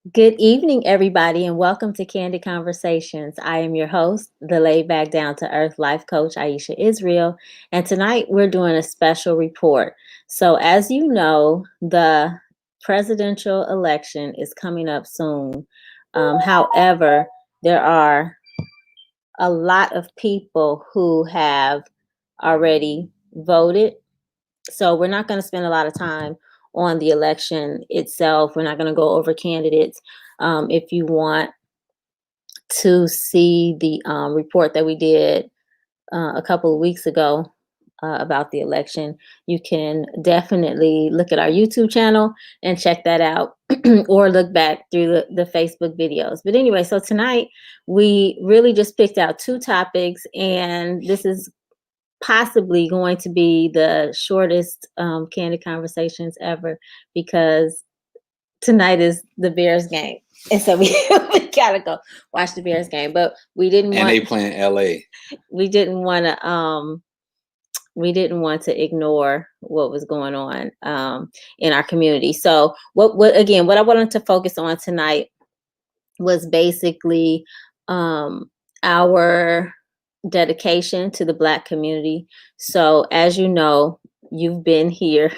Good evening, everybody, and welcome to Candid Conversations. I am your host, the laid back, down to earth life coach, Aisha Israel. And tonight we're doing a special report. So, as you know, the presidential election is coming up soon. However, there are a lot of people who have already voted. So, we're not going to spend a lot of time on the election itself. We're not going to go over candidates. If you want to see the report that we did a couple of weeks ago about the election, you can definitely look at our YouTube channel and check that out or look back through the Facebook videos. But anyway, so tonight we really just picked out two topics, and this is possibly going to be the shortest Candid Conversations ever because tonight is the Bears game. And so we gotta go watch the Bears game. But we didn't And want they playing LA. we didn't want to ignore what was going on in our community. So what I wanted to focus on tonight was basically our dedication to the Black community. So as you know, you've been here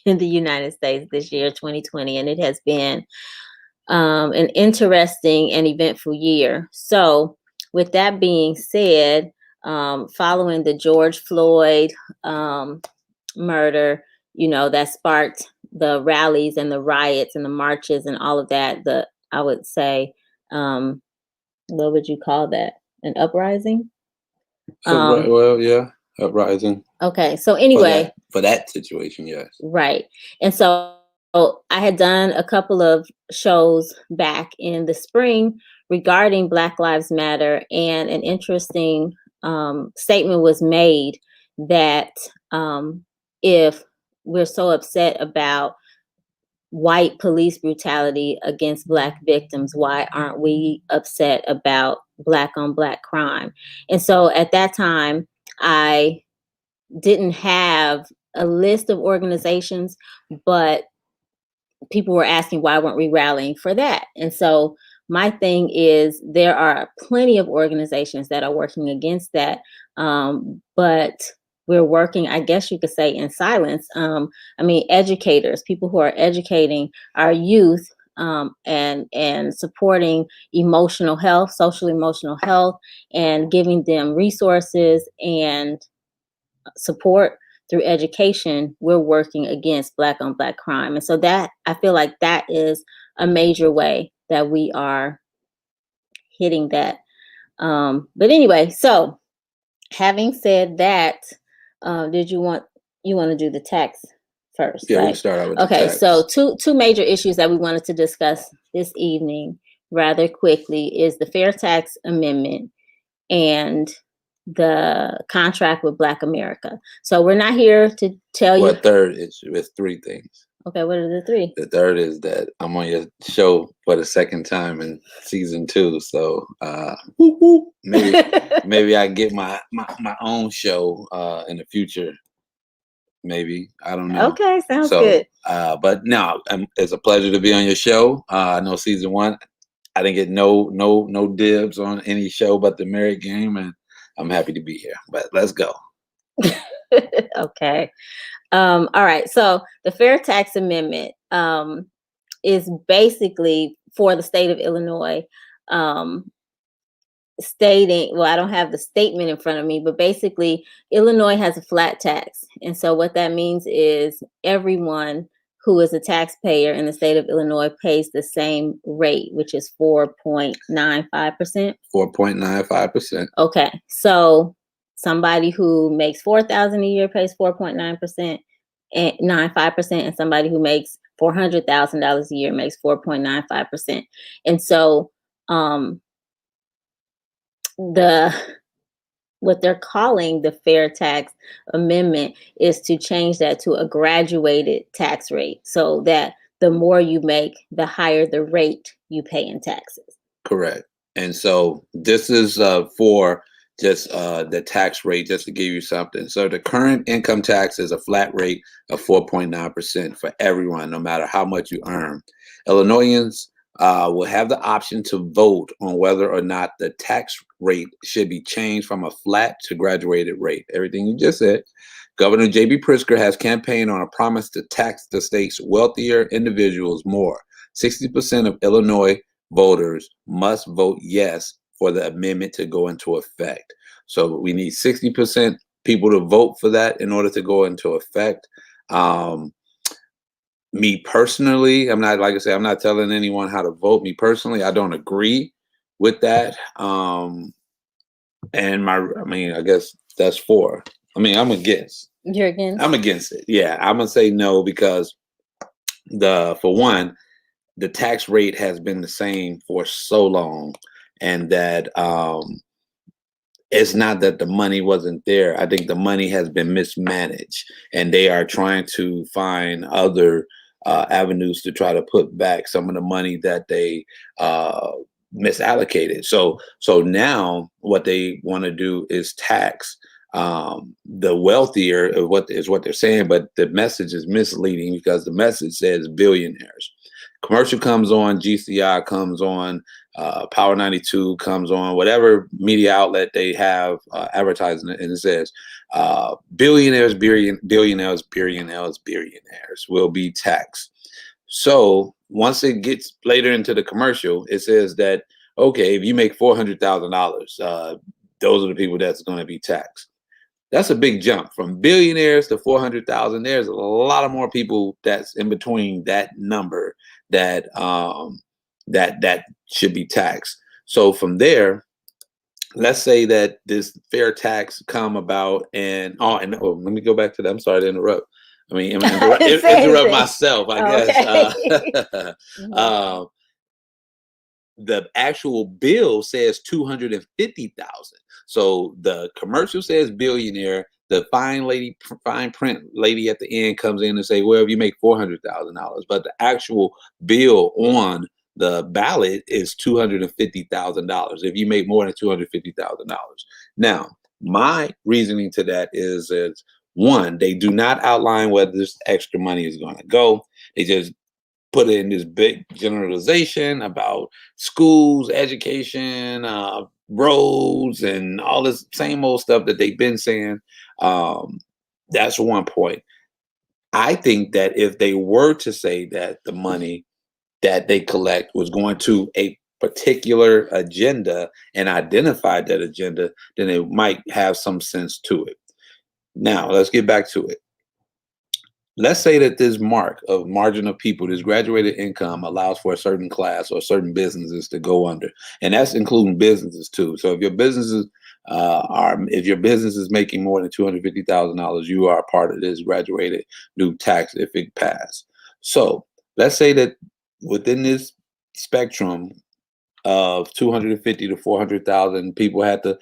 in the United States this year, 2020, and it has been an interesting and eventful year. So with that being said, following the George Floyd murder, that sparked the rallies and the riots and the marches and all of that. I would say, what would you call that? An uprising? Yeah, uprising. Okay, so anyway, for that situation, yes. Right. And so I had done a couple of shows back in the spring regarding Black Lives Matter, and an interesting statement was made that if we're so upset about white police brutality against Black victims, why aren't we upset about Black on Black crime? And so at that time, I didn't have a list of organizations, but people were asking why weren't we rallying for that? And so my thing is there are plenty of organizations that are working against that, but we're working, I guess you could say, in silence. Educators, people who are educating our youth and supporting emotional health, social emotional health, and giving them resources and support through education. We're working against Black on Black crime. And so that, I feel like that is a major way that we are hitting that. But anyway, so having said that, did you want to do the tax first? Yeah, right? we can start out with okay, the tax. so two major issues that we wanted to discuss this evening rather quickly is the Fair Tax Amendment and the contract with Black America. So we're not here to tell you. Third is with three things. Okay, what are the three? The third is that I'm on your show for the second time in season 2. So maybe I get my own show in the future. Maybe, I don't know. Okay, sounds good. But no, it's a pleasure to be on your show. I know season 1, I didn't get no dibs on any show but the Married Game, and I'm happy to be here. But let's go. Okay. All right. So the Fair Tax Amendment is basically for the state of Illinois, stating, well, I don't have the statement in front of me, but basically Illinois has a flat tax. And so what that means is everyone who is a taxpayer in the state of Illinois pays the same rate, which is 4.95%. 4.95%. Okay. So somebody who makes $4,000 a year pays 4.9% and 95%, and somebody who makes $400,000 a year makes 4.95%. And so what they're calling the Fair Tax Amendment is to change that to a graduated tax rate, so that the more you make, the higher the rate you pay in taxes. Correct. And so this is for just the tax rate, just to give you something. So the current income tax is a flat rate of 4.9% for everyone, no matter how much you earn. Illinoisans will have the option to vote on whether or not the tax rate should be changed from a flat to graduated rate. Everything you just said. Governor J.B. Pritzker has campaigned on a promise to tax the state's wealthier individuals more. 60% of Illinois voters must vote yes for the amendment to go into effect. So we need 60% people to vote for that in order to go into effect. Me personally, I'm not, like I said, I'm not telling anyone how to vote. Me personally, I don't agree with that. I guess that's four. I'm against. You're against? I'm against it. Yeah, I'm gonna say no because for one, the tax rate has been the same for so long, and that it's not that the money wasn't there. I think the money has been mismanaged, and they are trying to find other avenues to try to put back some of the money that they misallocated. So now what they want to do is tax the wealthier of what they're saying, but the message is misleading because the message says billionaires. Commercial comes on, GCI comes on, Power 92 comes on, whatever media outlet they have advertising it, and it says billionaires will be taxed. So once it gets later into the commercial, it says that, okay, if you make $400,000, those are the people that's going to be taxed. That's a big jump from billionaires to 400,000. There's a lot of more people that's in between that number that that should be taxed. So from there, let's say that this fair tax come about, and let me go back to that. I'm sorry to interrupt. Interrupt myself, I guess. Okay. The actual bill says 250,000. So the commercial says billionaire. The fine print lady at the end comes in and say, well, if you make $400,000, but the actual bill on the ballot is $250,000 if you make more than $250,000. Now, my reasoning to that is one, they do not outline where this extra money is going to go. They just put it in this big generalization about schools, education, roads, and all this same old stuff that they've been saying. That's one point. I think that if they were to say that the money that they collect was going to a particular agenda and identified that agenda, then it might have some sense to it. Now, let's get back to it. Let's say that this margin of people, this graduated income allows for a certain class or certain businesses to go under. And that's including businesses too. So if your businesses if your business is making more than $250,000, you are part of this graduated new tax if it passed. So let's say that within this spectrum of 250 to 400,000, people had to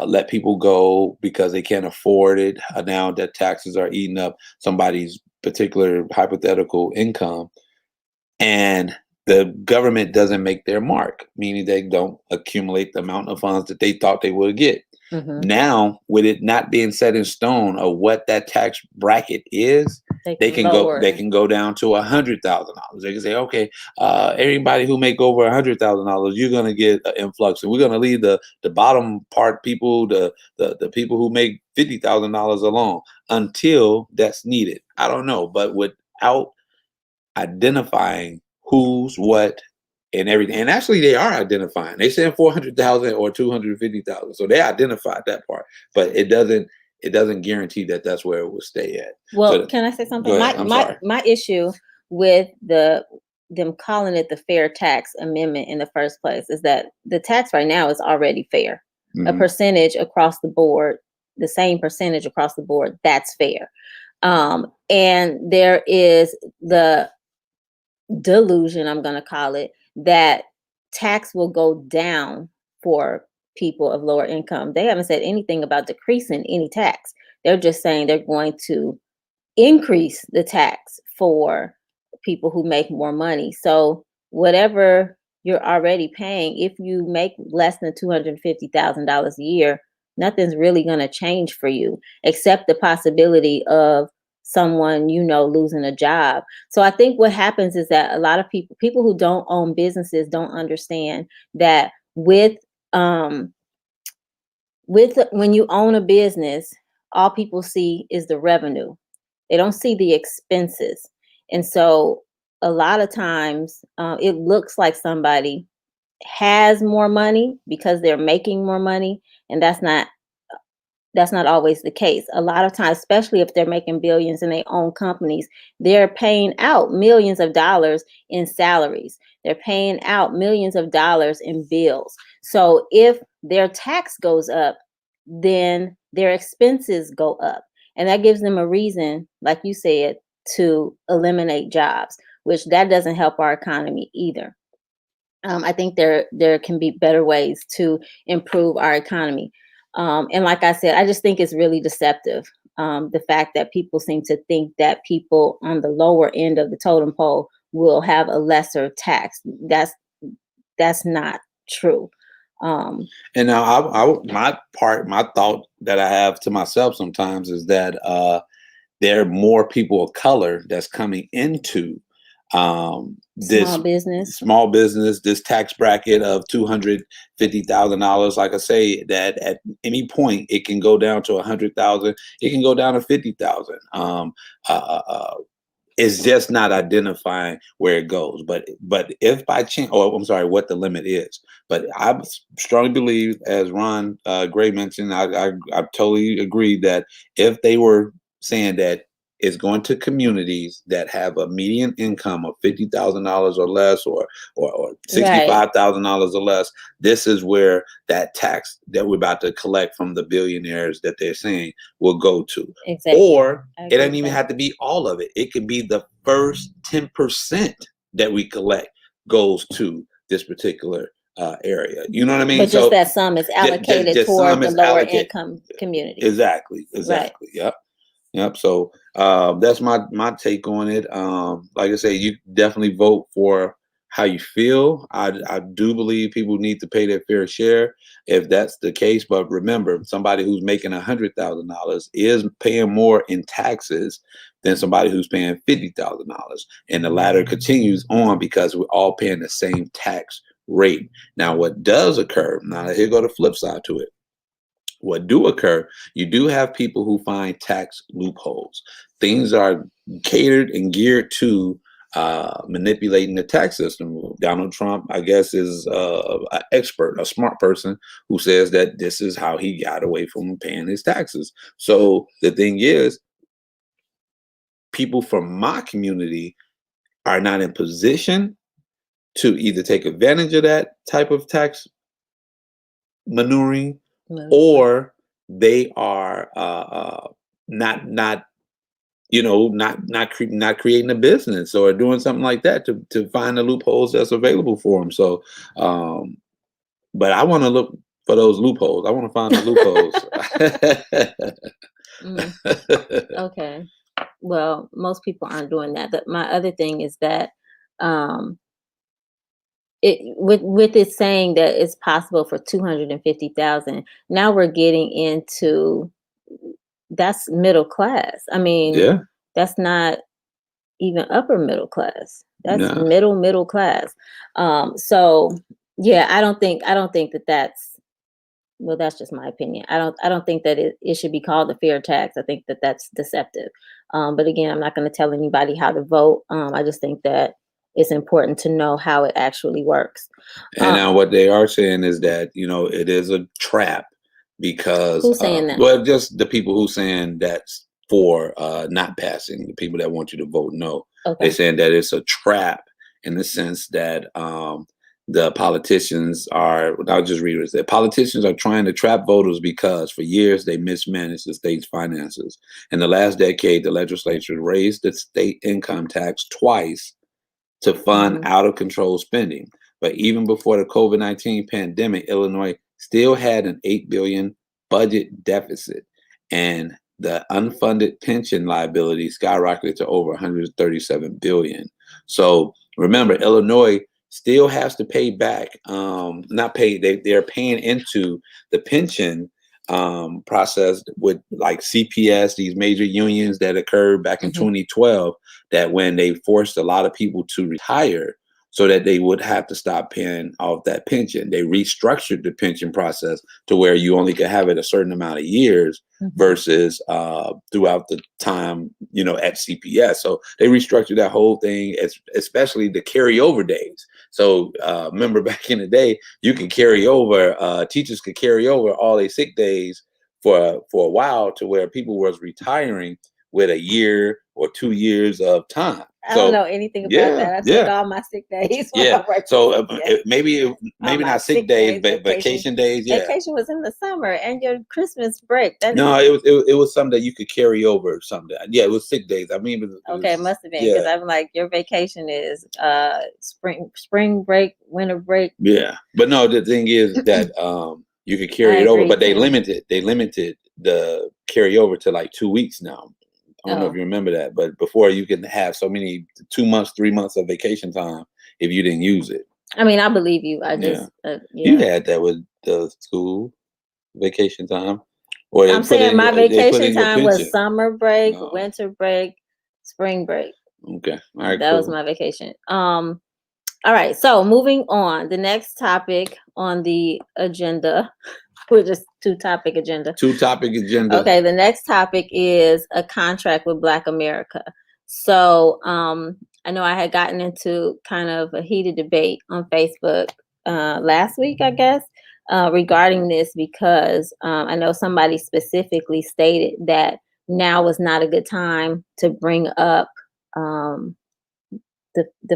let people go because they can't afford it. Now that taxes are eating up somebody's particular hypothetical income, and the government doesn't make their mark, meaning they don't accumulate the amount of funds that they thought they would get. Now, with it not being set in stone of what that tax bracket is, they can go down to $100,000. They can say, okay, everybody who make over $100,000, you're gonna get an influx, and we're gonna leave the bottom part people, the people who make $50,000 alone until that's needed. I don't know, but without identifying who's what and everything. And actually they are identifying. They saying 400,000 or 250,000. So they identified that part, but it doesn't guarantee that that's where it will stay at. Well, so, can I say something? My issue with them calling it the fair tax amendment in the first place is that the tax right now is already fair. A percentage across the board, the same percentage across the board, that's fair. And there is the delusion, I'm going to call it, that tax will go down for people of lower income. They haven't said anything about decreasing any tax. They're just saying they're going to increase the tax for people who make more money. So whatever you're already paying, if you make less than $250,000 a year, nothing's really going to change for you, except the possibility of someone, losing a job. So I think what happens is that a lot of people who don't own businesses don't understand that um with when you own a business, all people see is the revenue. They don't see the expenses. And so a lot of times it looks like somebody has more money because they're making more money, and that's not always the case. A lot of times, especially if they're making billions and they own companies, they're paying out millions of dollars in salaries. They're paying out millions of dollars in bills. So if their tax goes up, then their expenses go up. And that gives them a reason, like you said, to eliminate jobs, which that doesn't help our economy either. I think there can be better ways to improve our economy. And like I said, I just think it's really deceptive. The fact that people seem to think that people on the lower end of the totem pole will have a lesser tax. That's not true. Um, And now, my thought that I have to myself sometimes is that there are more people of color that's coming into this Small business, small business, this tax bracket of $250,000. Like I say, that at any point it can go down to 100,000. It can go down to 50,000. It's just not identifying where it goes. But if by chance, oh, I'm sorry, what the limit is. But I strongly believe, as Ron Gray mentioned, I totally agree that if they were saying that it's going to communities that have a median income of $50,000 or less, or right? $65,000 or less, this is where that tax that we're about to collect from the billionaires that they're saying will go to. Exactly. Or I it agree doesn't with even that. have to be all of it. It could be the first 10% that we collect goes to this particular area. You know what I mean? But just So that sum is allocated just toward some the is lower allocated. income communities. Exactly. Right. Yep. Yep. So that's my take on it. Like I say, you definitely vote for how you feel. I do believe people need to pay their fair share if that's the case. But remember, somebody who's making $100,000 is paying more in taxes than somebody who's paying $50,000, and the latter continues on because we're all paying the same tax rate. Now, what does occur? Now, here go the flip side to it. What do occur, you do have people who find tax loopholes. Things are catered and geared to manipulating the tax system. Donald Trump, I guess, is an expert, a smart person who says that this is how he got away from paying his taxes. So the thing is, people from my community are not in position to either take advantage of that type of tax maneuvering, Move. or they are not not creating a business or doing something like that to find the loopholes that's available for them. So but I want to look for those loopholes. I want to find the loopholes. Mm, okay. Well, most people aren't doing that. But my other thing is that um, it with it saying that it's possible for 250,000. Now we're getting into that's middle class. I mean, Yeah. that's not even upper middle class. That's No. middle class. So yeah, I don't think that that's well, that's just my opinion. I don't think that it should be called a fair tax. I think that that's deceptive. But again, I'm not going to tell anybody how to vote. I just think that it's important to know how it actually works. And Um, now what they are saying is that, it is a trap because, who's saying that? well, just the people who saying that's for not passing, the people that want you to vote no. They're Okay. saying that it's a trap in the sense that the politicians are, I'll just read it. The politicians are trying to trap voters because for years they mismanaged the state's finances. In the last decade, the legislature raised the state income tax twice to fund Hmm. out of control spending. But even before the COVID-19 pandemic, Illinois still had an $8 billion budget deficit, and the unfunded pension liability skyrocketed to over 137 billion. So remember, Illinois still has to pay back, not pay, they're paying into the pension process with like CPS, these major unions that occurred back in 2012, that when they forced a lot of people to retire so that they would have to stop paying off that pension, they restructured the pension process to where you only could have it a certain amount of years versus throughout the time, at CPS. So they restructured that whole thing, especially the carryover days. So remember back in the day, you could carry over, teachers could carry over all their sick days for a while, to where people was retiring with a year or 2 years of time. I don't know anything about that. I took all my sick days. Yeah. So maybe not sick days, but vacation days. Yeah. Vacation was in the summer, and your Christmas break. No, it was something that you could carry over or something. Yeah, it was sick days. I mean, it must have been, because I'm like, your vacation is spring break, winter break. Yeah, but no, the thing is that you could carry it over, but they limited the carryover to like 2 weeks now. I don't know if you remember that, but before you can have so many 2 months, 3 months of vacation time if you didn't use it. I mean, I believe you. I just you had that with the school vacation time. Or I'm saying my vacation time was summer break, winter break, spring break. Okay, all right, that was my vacation. All right, so moving on, the next topic on the agenda. We're just two topic agenda. Okay, the next topic is a contract with Black America. So I know I had gotten into kind of a heated debate on Facebook last week, I guess, regarding this, because I know somebody specifically stated that now was not a good time to bring up the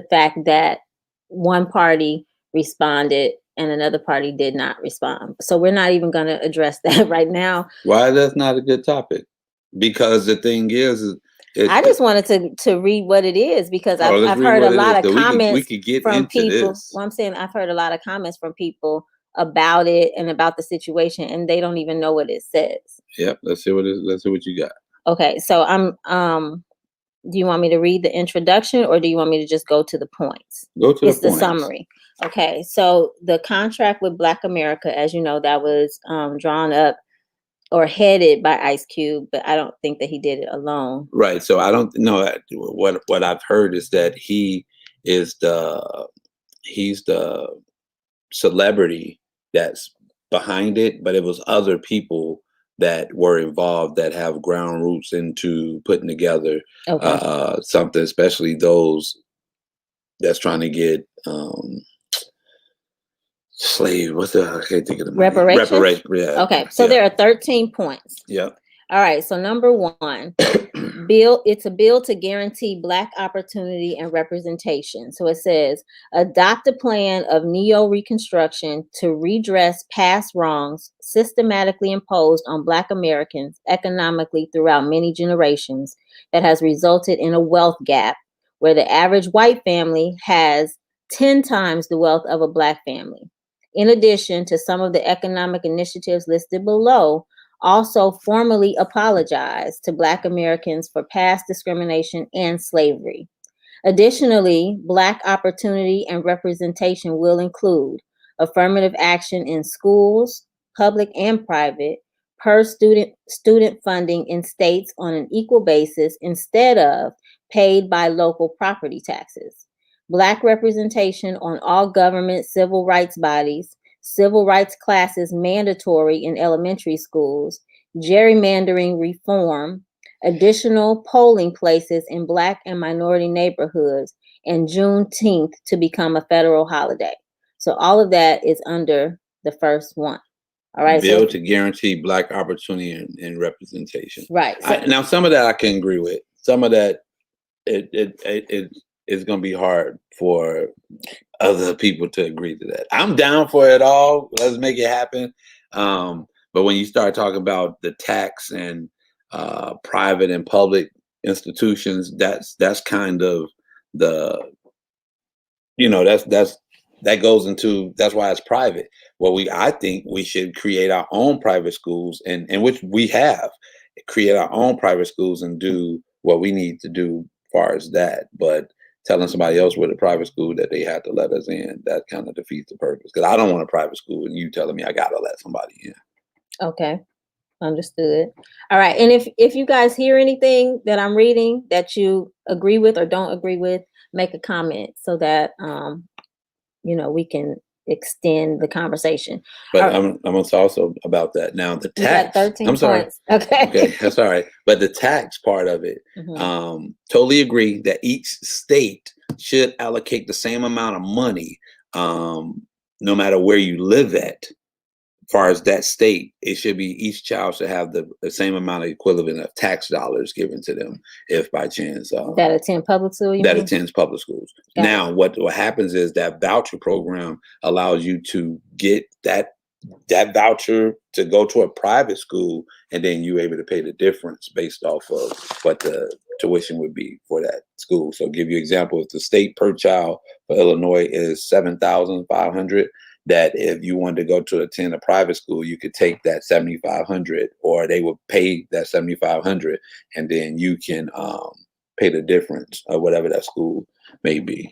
fact that one party responded and another party did not respond. So we're not even going to address that right now. Why that's not a good topic? Because the thing is I just wanted to read what it is, because I've heard a lot of comments from people. Well, I'm saying I've heard a lot of comments from people about it and about the situation, and they don't even know what it says. Yep, let's see what you got. Okay, so do you want me to read the introduction, or do you want me to just go to the points? Go to the summary. Okay, so the contract with Black America, as you know, that was drawn up or headed by Ice Cube, but I don't think that he did it alone. Right. So I don't know what I've heard is that he's the celebrity that's behind it, but it was other people that were involved that have ground roots into putting together something, especially those that's trying to get I can't think of the reparations. Yeah. Okay, so there are 13 points. Yeah. All right, so number one, it's a bill to guarantee Black opportunity and representation. So it says, adopt a plan of neo-reconstruction to redress past wrongs systematically imposed on Black Americans economically throughout many generations that has resulted in a wealth gap where the average white family has 10 times the wealth of a Black family. In addition to some of the economic initiatives listed below, also formally apologize to Black Americans for past discrimination and slavery. Additionally, Black opportunity and representation will include affirmative action in schools, public and private, per student funding in states on an equal basis instead of paid by local property taxes. Black representation on all government civil rights bodies, civil rights classes mandatory in elementary schools, gerrymandering reform, additional polling places in Black and minority neighborhoods, and Juneteenth to become a federal holiday. So all of that is under the first one. All right. Bill to guarantee Black opportunity and representation. Right. Now, some of that I can agree with. Some of that it is going to be hard for other people to agree to that. I'm down for it all. Let's make it happen. But when you start talking about the tax and private and public institutions, that's kind of the, that goes into, that's why it's private. I think we should create our own private schools, and which we have, create our own private schools and do what we need to do as far as that. But telling somebody else with a private school that they have to let us in, that kind of defeats the purpose. Because I don't want a private school and you telling me I gotta let somebody in. Okay. Understood. All right. And if you guys hear anything that I'm reading that you agree with or don't agree with, make a comment so that we can extend the conversation. But All right. I'm gonna talk also about that now. The You got tax. 13 I'm sorry. points. Okay. Okay, that's all right. But the tax part of it, totally agree that each state should allocate the same amount of money, no matter where you live at. As far as that state, it should be each child should have the same amount of equivalent of tax dollars given to them if by chance That attend public school, you that mean? attends public schools. Got Now, what happens is that voucher program allows you to get that voucher to go to a private school, and then you're able to pay the difference based off of what the tuition would be for that school. So, give you an example: if the state per child for Illinois is $7,500, that if you wanted to go to attend a private school, you could take that $7,500, or they would pay that $7,500, and then you can pay the difference of whatever that school may be.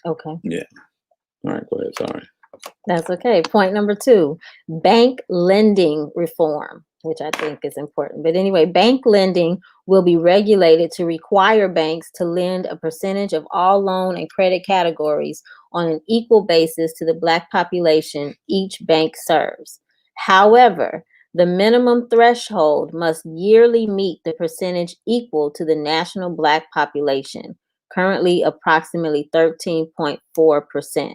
Okay. Yeah. All right. Go ahead. Sorry. That's okay. Point number 2, bank lending reform, which I think is important. But anyway, bank lending will be regulated to require banks to lend a percentage of all loan and credit categories on an equal basis to the Black population each bank serves. However, the minimum threshold must yearly meet the percentage equal to the national Black population, currently approximately 13.4%.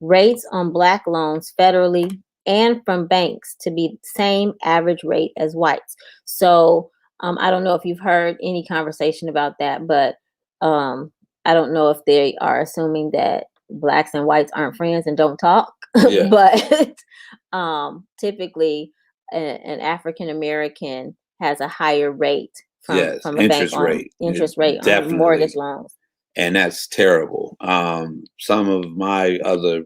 Rates on Black loans federally and from banks to be the same average rate as whites. So I don't know if you've heard any conversation about that, but I don't know if they are assuming that Blacks and whites aren't friends and don't talk. Yeah. But typically an African American has a higher rate from a interest bank rate. on interest rate on mortgage loans. And that's terrible. Some of my other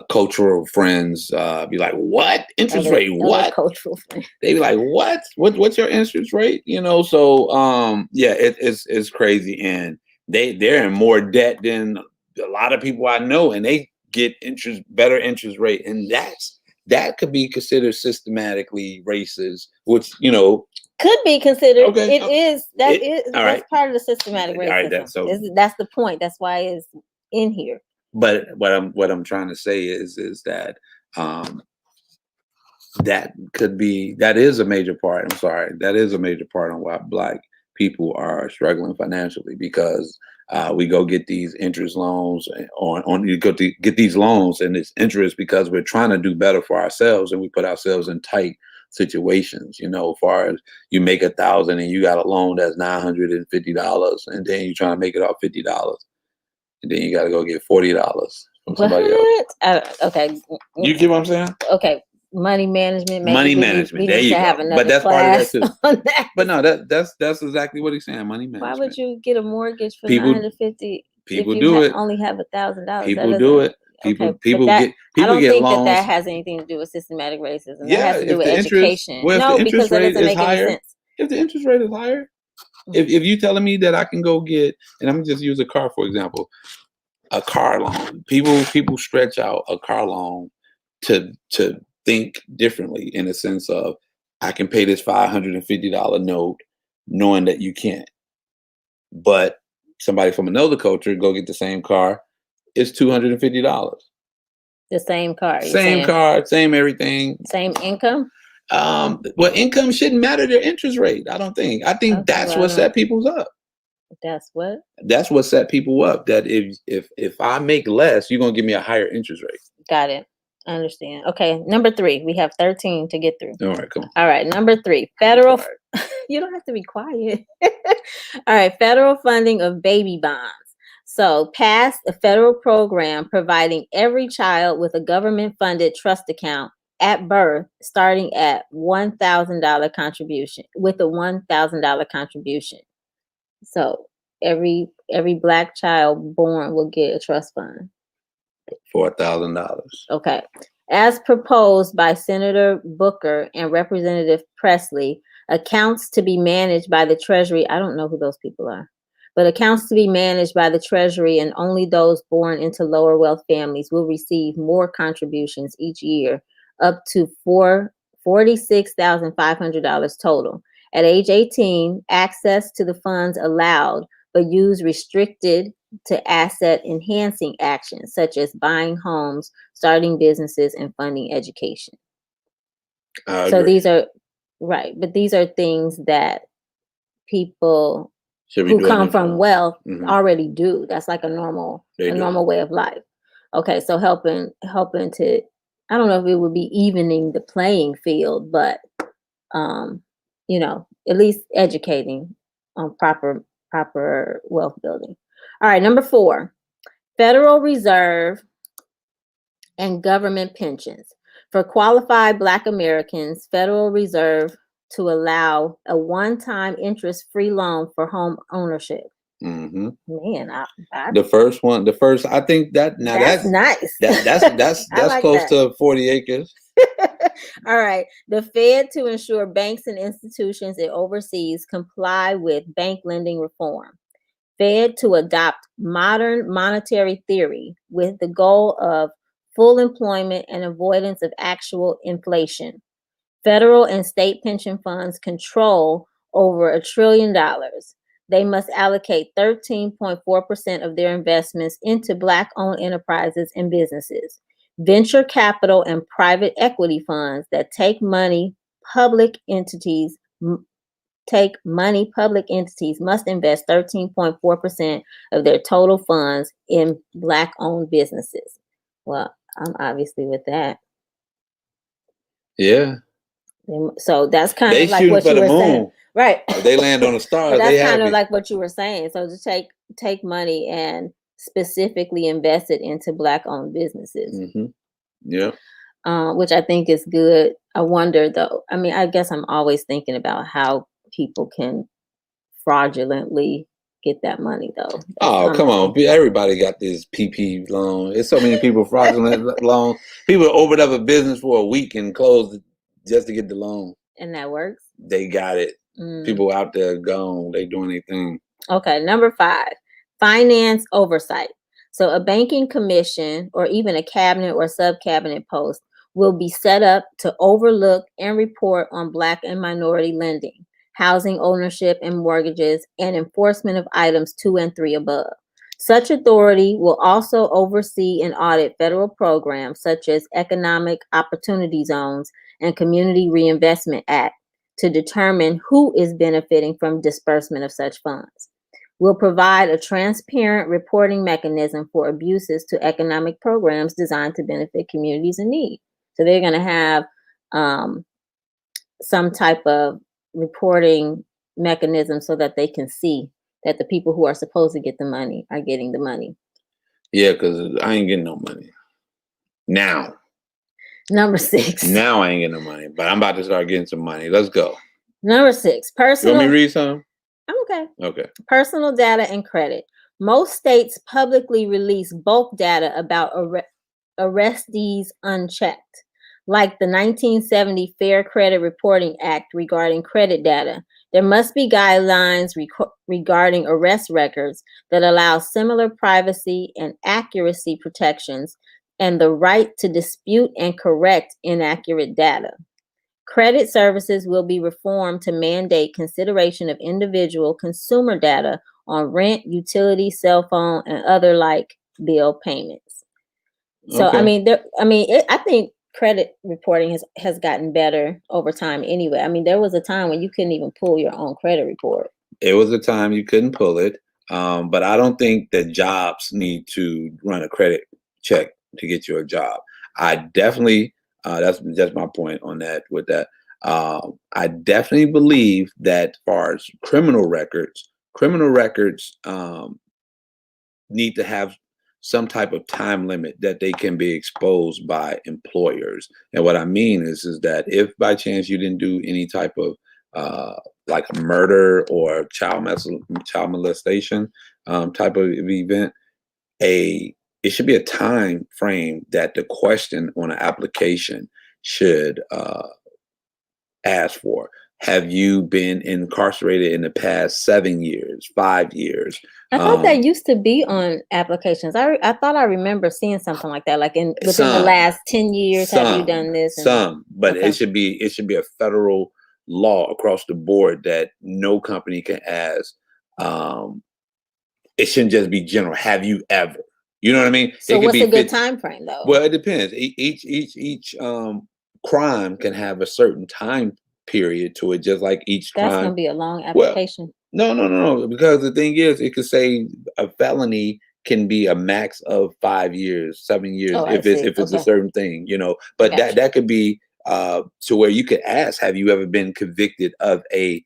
cultural friends be like, "What interest rate? What?" Cultural friends. They be like, "What? What's your interest rate?" So yeah, it's crazy, and they're in more debt than a lot of people I know, and they get better interest rate, and that could be considered systematically racist, which could be considered. Okay. That's part of the systematic racism. All right, that's the point. That's why it's in here. But what I'm trying to say is that that is a major part. I'm sorry, that is a major part on why Black people are struggling financially, because we go get these interest loans you go to get these loans, and it's interest because we're trying to do better for ourselves, and we put ourselves in tight situations. As far as you make $1,000 and you got a loan that's $950, and then you're trying to make it off $50. And then you got to go get $40 from somebody else. Okay. You get what I'm saying? Okay. Money management. Money management. There you go. But that's part of that too. That. But no, that's exactly what he's saying. Money management. Why would you get a mortgage for $950? People do it. Only have $1,000. People do it. People I don't get think loans. that has anything to do with systematic racism. That Yeah, has to do with education. No, because that doesn't make any sense. If the interest rate is higher, if you telling me that I can go get, and I'm gonna just use a car for example. A car loan. People stretch out a car loan to think differently, in a sense of, I can pay this $550 note knowing that you can't. But somebody from another culture go get the same car, it's $250. The same car. Same car, same everything. Same income? Well, income shouldn't matter their interest rate, I don't think. I think that's what set people's up. That's what? That's what set people up. That if I make less, you're gonna give me a higher interest rate. Got it. I understand. Okay, number 3. We have 13 to get through. All right, cool. All right, number 3. Federal. You don't have to be quiet. All right, federal funding of baby bonds. So, passed a federal program providing every child with a government-funded trust account at birth, starting at $1,000 contribution, with a $1,000 contribution. So every Black child born will get a trust fund. $4,000. Okay. As proposed by Senator Booker and Representative Presley, accounts to be managed by the Treasury. I don't know who those people are, but accounts to be managed by the Treasury, and only those born into lower wealth families will receive more contributions each year, up to $46,500 total. At age 18, access to the funds allowed, but use restricted to asset enhancing actions such as buying homes, starting businesses, and funding education. I So agree. these are right, but these are things that people Should be who doing come it. from wealth Mhm. already do. That's like a They do. normal way of life. Okay, so helping to, I don't know if it would be evening the playing field, but um, at least educating on proper wealth building. All right, number 4, Federal Reserve and government pensions. For qualified Black Americans, Federal Reserve to allow a one-time interest-free loan for home ownership. Hmm. Man, The first one, I think that now that's nice. I that's like close that. to 40 acres. All right. The Fed to ensure banks and institutions it oversees comply with bank lending reform. Fed to adopt modern monetary theory with the goal of full employment and avoidance of actual inflation. Federal and state pension funds control over $1 trillion. They must allocate 13.4% of their investments into Black owned enterprises and businesses. Venture capital and private equity funds that public entities public entities must invest 13.4% of their total funds in Black owned businesses. Well, I'm obviously with that. Yeah. So that's kind They of like shooting what for you the were saying. moon. Right. If they land on the But stars, they that's kind of happy. like what you were saying. So to take money and specifically invest it into Black owned businesses. Hmm. Yeah. Which I think is good. I wonder though. I mean, I guess I'm always thinking about how people can fraudulently get that money though. Oh, come on. Everybody got this PP loan. There's so many people fraudulent loan. People opened up a business for a week and closed it just to get the loan. And that works. They got it. People out there gone. They doing their thing. Okay, number 5, finance oversight. So a banking commission or even a cabinet or sub-cabinet post will be set up to overlook and report on Black and minority lending, housing ownership and mortgages, and enforcement of items 2 and 3 above. Such authority will also oversee and audit federal programs such as Economic Opportunity Zones and Community Reinvestment Act to determine who is benefiting from disbursement of such funds. Will provide a transparent reporting mechanism for abuses to economic programs designed to benefit communities in need. So they're going to have some type of reporting mechanism so that they can see that the people who are supposed to get the money are getting the money. Yeah, because I ain't getting no money. Now. Number 6. Now I ain't getting no money, but I'm about to start getting some money. Let's go. Number 6. You want me to read something? I'm okay. Okay. Personal data and credit. Most states publicly release bulk data about arrestees unchecked, like the 1970 Fair Credit Reporting Act regarding credit data. There must be guidelines regarding arrest records that allow similar privacy and accuracy protections and the right to dispute and correct inaccurate data. Credit services will be reformed to mandate consideration of individual consumer data on rent, utility, cell phone, and other like bill payments. So, Okay. I think credit reporting has gotten better over time anyway. I mean, there was a time when you couldn't even pull your own credit report. It was a time you couldn't pull it. But I don't think that jobs need to run a credit check to get you a job. I definitely, that's my point on that with that. I definitely believe that as far as criminal records need to have some type of time limit that they can be exposed by employers. And what I mean is that if by chance you didn't do any type of like a murder or child molestation type of event, it should be a time frame that the question on an application should ask for. Have you been incarcerated in the past 7 years, 5 years? I thought that used to be on applications. I thought I remember seeing something like that, like within the Some, last 10 years, have you done this? And but okay, it should be a federal law across the board that no company can ask. It shouldn't just be general. Have you ever? You know what I mean? so It could what's be a good 50. time frame though? Well, it depends. Each crime can have a certain time period to it, just like each That's gonna crime. be a long Well, application. no. Because the thing is, it could say a felony can be a max of 5 years, 7 years Oh, I see. if it's a Okay, certain thing, you know. I But got you. that could be to where you could ask, have you ever been convicted of a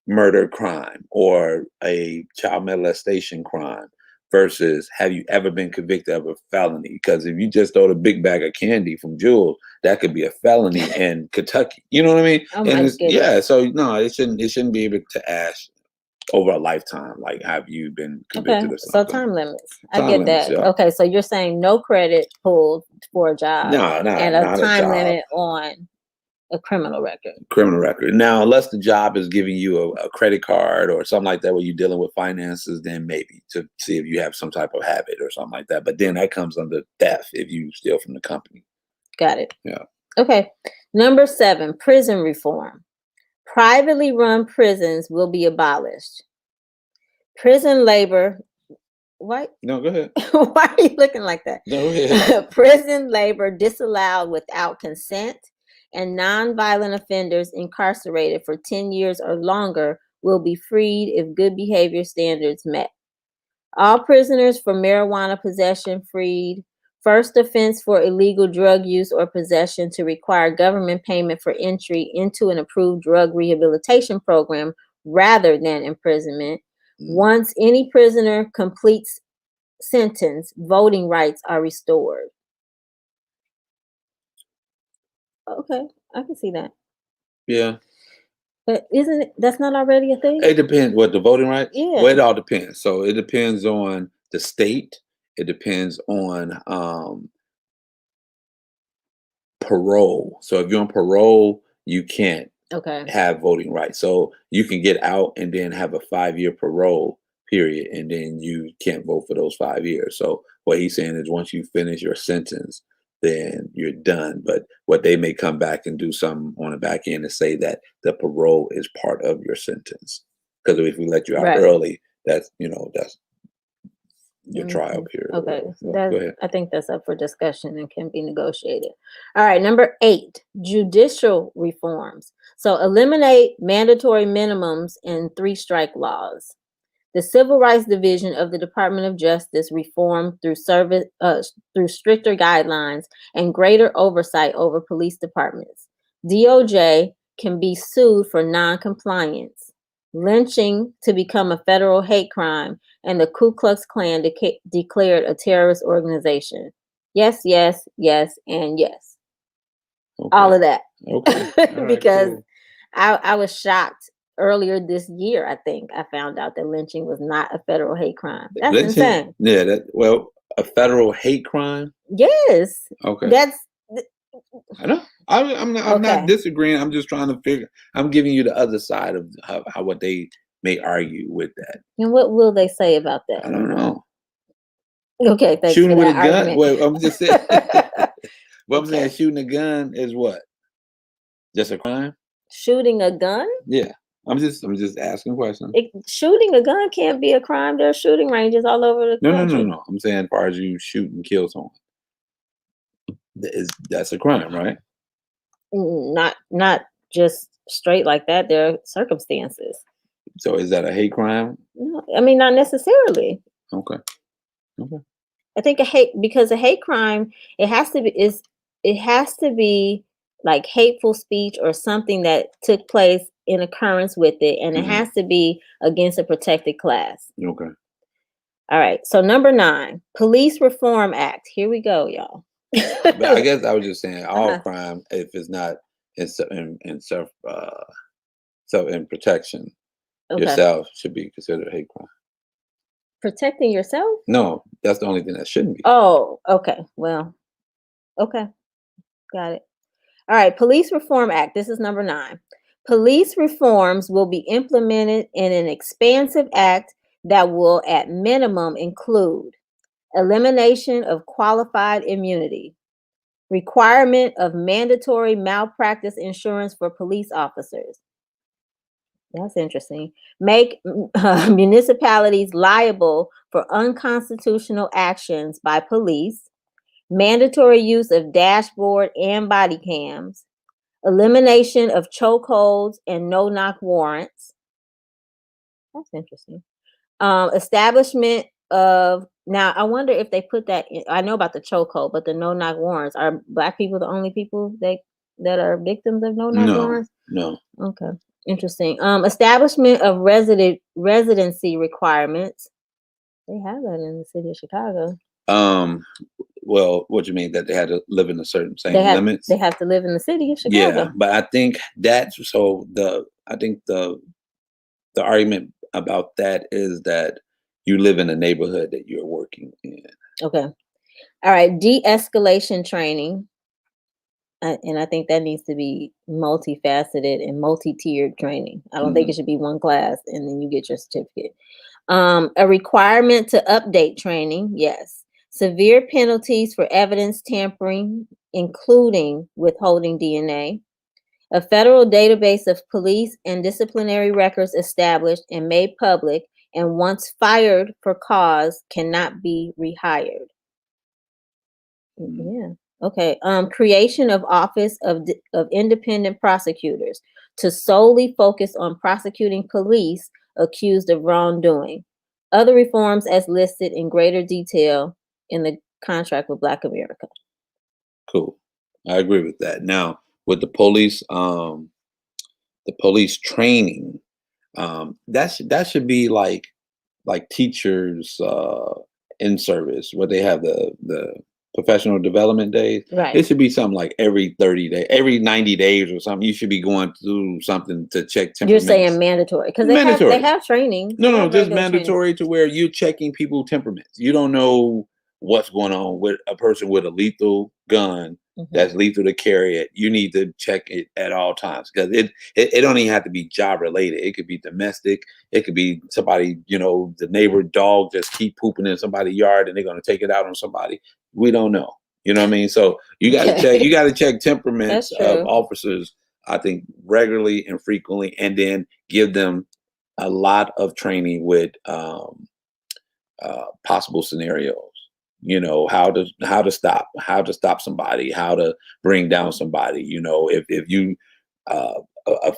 murder crime or a child molestation crime versus have you ever been convicted of a felony? Because if you just throw a big bag of candy from Jules, that could be a felony in Kentucky. You know what I mean? Oh And my it's, goodness. yeah, so no, it shouldn't be able to ask over a lifetime. Like, have you been Okay, convicted of so something? time limits. I Time get limits, that. yeah. Okay, so you're saying no credit pulled for a job No, and a not a time job. limit on a criminal record. Criminal record. Now, unless the job is giving you a credit card or something like that, where you're dealing with finances, then maybe to see if you have some type of habit or something like that. But then that comes under theft if you steal from the company. Got it. Yeah. Okay. Number 7, prison reform. Privately run prisons will be abolished. Prison labor. What? No, go ahead. Why are you looking like that? No, go ahead. Prison labor disallowed without consent, and nonviolent offenders incarcerated for 10 years or longer will be freed if good behavior standards met. All prisoners for marijuana possession freed. First offense for illegal drug use or possession to require government payment for entry into an approved drug rehabilitation program rather than imprisonment. Once any prisoner completes sentence, voting rights are restored. Okay, I can see that. Yeah. But that's not already a thing? It depends. What, the voting rights? Yeah. Well, it all depends. So it depends on the state. It depends on parole. So if you're on parole, you can't Okay. have voting rights. So you can get out and then have a 5-year parole period, and then you can't vote for those 5 years. So what he's saying is once you finish your sentence, then you're done. But what they may come back and do something on the back end and say that the parole is part of your sentence. Because if we let you out Right. early, that's your trial period. or Okay, whatever. Go ahead. I think that's up for discussion and can be negotiated. All right, number 8, judicial reforms. So eliminate mandatory minimums and 3-strike laws. The Civil Rights Division of the Department of Justice reform through stricter guidelines and greater oversight over police departments. DOJ can be sued for non-compliance. Lynching to become a federal hate crime, and the Ku Klux Klan declared a terrorist organization. Yes, yes, yes, and yes. Okay. All of that. Okay. All right, because cool. I was shocked earlier this year. I think I found out that lynching was not a federal hate crime. That's Lynching, insane. yeah, a federal hate crime. Yes. Okay. That's I know. I'm not disagreeing. I'm just trying to figure. I'm giving you the other side of how what they may argue with that. And what will they say about I that? don't know. Okay, thanks Shooting for with a that gun. argument. Well, I'm just saying. Well, I'm saying Okay. shooting a gun is what? Just a crime? Shooting a gun? Yeah. I'm just asking questions. Shooting a gun can't be a crime. There are shooting ranges all over the country. No. I'm saying as far as you shoot and kill someone, that's a crime, right? Not just straight like that. There are circumstances. So is that a hate crime? No, I mean, not necessarily. Okay. I think because a hate crime, it has to be like hateful speech or something that took place in occurrence with it, and it has to be against a protected class. Okay. All right. So number 9, Police Reform Act. Here we go, y'all. But I guess I was just saying all crime, if it's not in self in protection, yourself should be considered a hate crime. Protecting yourself? No, that's the only thing that shouldn't be. Oh, okay. Well, okay. Got it. All right. Police Reform Act. This is number 9. Police reforms will be implemented in an expansive act that will, at minimum, include elimination of qualified immunity, requirement of mandatory malpractice insurance for police officers. That's interesting. Make municipalities liable for unconstitutional actions by police, mandatory use of dashboard and body cams, elimination of chokeholds and no-knock warrants. That's interesting. Establishment of, now I wonder if they put that in. I know about the chokehold, but the no-knock warrants, are Black people the only people that are victims of no-knock No, warrants? no. Okay, interesting. Establishment of residency requirements. They have that in the city of Chicago. Well, what do you mean, that they had to live in a certain same They limits? have to live in the city of Yeah, Chicago. but I think that's so I think the argument about that is that you live in a neighborhood that you're working in. Okay. All right. De-escalation training. And I think that needs to be multifaceted and multi-tiered training. I don't think it should be one class and then you get your certificate. A requirement to update training. Yes. Severe penalties for evidence tampering, including withholding DNA. A federal database of police and disciplinary records established and made public, and once fired for cause, cannot be rehired. Yeah. Okay. Creation of office of independent prosecutors to solely focus on prosecuting police accused of wrongdoing. Other reforms as listed in greater detail in the contract with Black America. Cool. I agree with that. Now, with the police training, that should be like teachers in service, where they have the professional development days. Right. It should be something like every 30 days, every 90 days or something. You should be going through something to check You're temperaments. saying mandatory because they have training. No, just mandatory to where you're checking people temperaments. You don't know what's going on with a person with a lethal gun that's lethal to carry it. You need to check it at all times, because it don't even have to be job related. It could be domestic. It could be somebody, the neighbor dog just keep pooping in somebody's yard and they're going to take it out on somebody. We don't know. You know what I mean? So you got to check. You got to check temperaments of officers, I think, regularly and frequently, and then give them a lot of training with possible scenarios. How to stop somebody, how to bring down somebody. If you a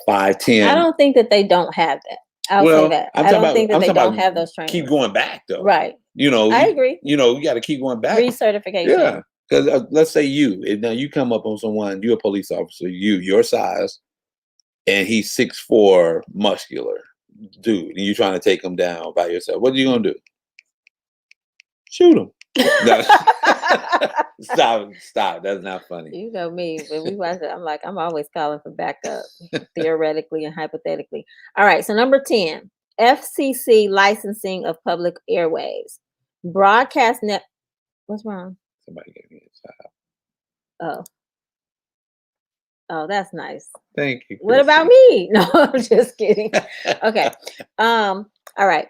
5'10". I don't think that they don't have that. I'll say that. I don't think that they don't have those trainings. Keep going back though. Right. I agree. You got to keep going back. Recertification. Yeah. Because let's say now you come up on someone, you're a police officer, your size, and he's 6'4", muscular dude, and you're trying to take him down by yourself. What are you gonna do? Shoot him. No. Stop. That's not funny. You know me. When we watch it, I'm always calling for backup, theoretically and hypothetically. All right. So number 10, FCC licensing of public airwaves. Broadcast net. What's wrong? Somebody gave me a shout. Oh, that's nice. Thank you. What about me? No, I'm just kidding. Okay. All right.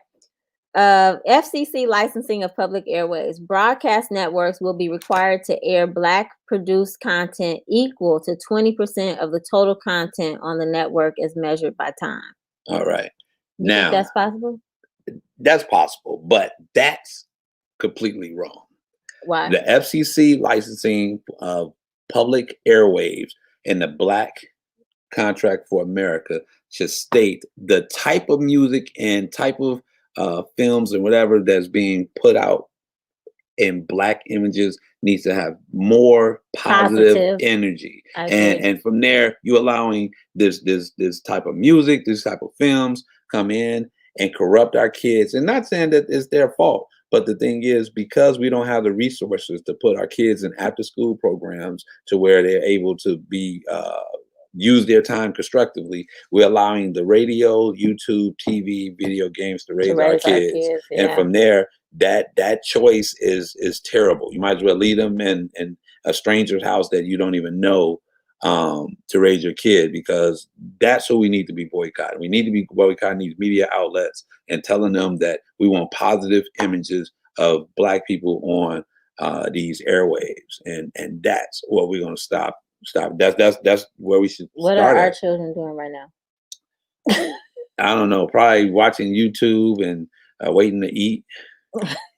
FCC licensing of public airways. Broadcast networks will be required to air Black produced content equal to 20% of the total content on the network as measured by time. All right. You think that's possible? That's possible, but that's completely wrong. Why? The FCC licensing of public airwaves and the Black Contract for America should state the type of music and type of films and whatever that's being put out in Black images needs to have more positive energy. And from there, you're allowing this type of music, this type of films come in and corrupt our kids. And not saying that it's their fault, but the thing is, because we don't have the resources to put our kids in after school programs to where they're able to be use their time constructively, we're allowing the radio, YouTube, TV, video games to raise our kids. Yeah. And from there, that choice is terrible. You might as well leave them in a stranger's house that you don't even know, to raise your kid, because that's what we need to be boycotting. We need to be boycotting these media outlets and telling them that we want positive images of Black people on these airwaves, and that's what we're going to stop. That's where we should What start are our at. children doing right now? I don't know, probably watching YouTube and waiting to eat.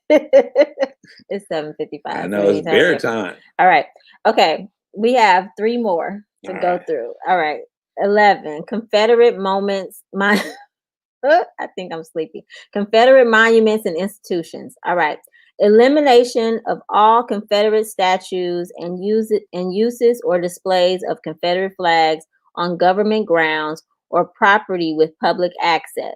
It's 7:55. I know it's bear time. All right. Okay. We have 3 more to All go right. through. All right. 11. Confederate moments. I think I'm sleepy. Confederate monuments and institutions. All right. Elimination of all Confederate statues and uses or displays of Confederate flags on government grounds or property with public access.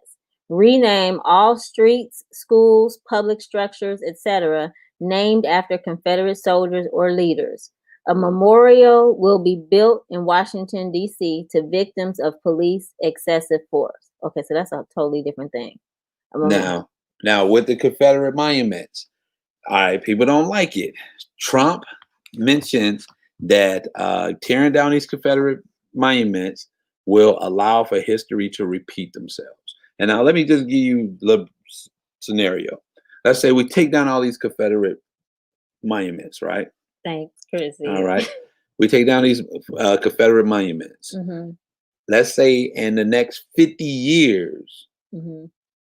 Rename all streets, schools, public structures, etc., named after Confederate soldiers or leaders. A memorial will be built in Washington, D.C. to victims of police excessive force. Okay, so that's a totally different thing. Now with the Confederate monuments, all right, people don't like it. Trump mentions that tearing down these Confederate monuments will allow for history to repeat themselves. And now let me just give you the scenario. Let's say we take down all these Confederate monuments, right? Thanks, Chrissy. All right. We take down these Confederate monuments. Mm-hmm. Let's say in the next 50 years, Mm-hmm.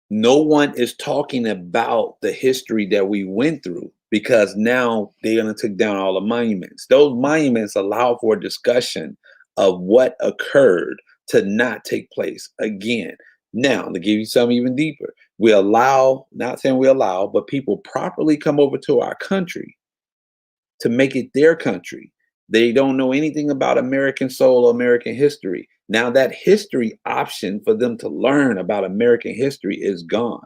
no one is talking about the history that we went through, because now they're going to take down all the monuments. Those monuments allow for a discussion of what occurred to not take place again. Now, to give you something even deeper, we allow, not saying we allow, but people properly come over to our country to make it their country. They don't know anything about American soul or American history. Now that history option for them to learn about American history is gone.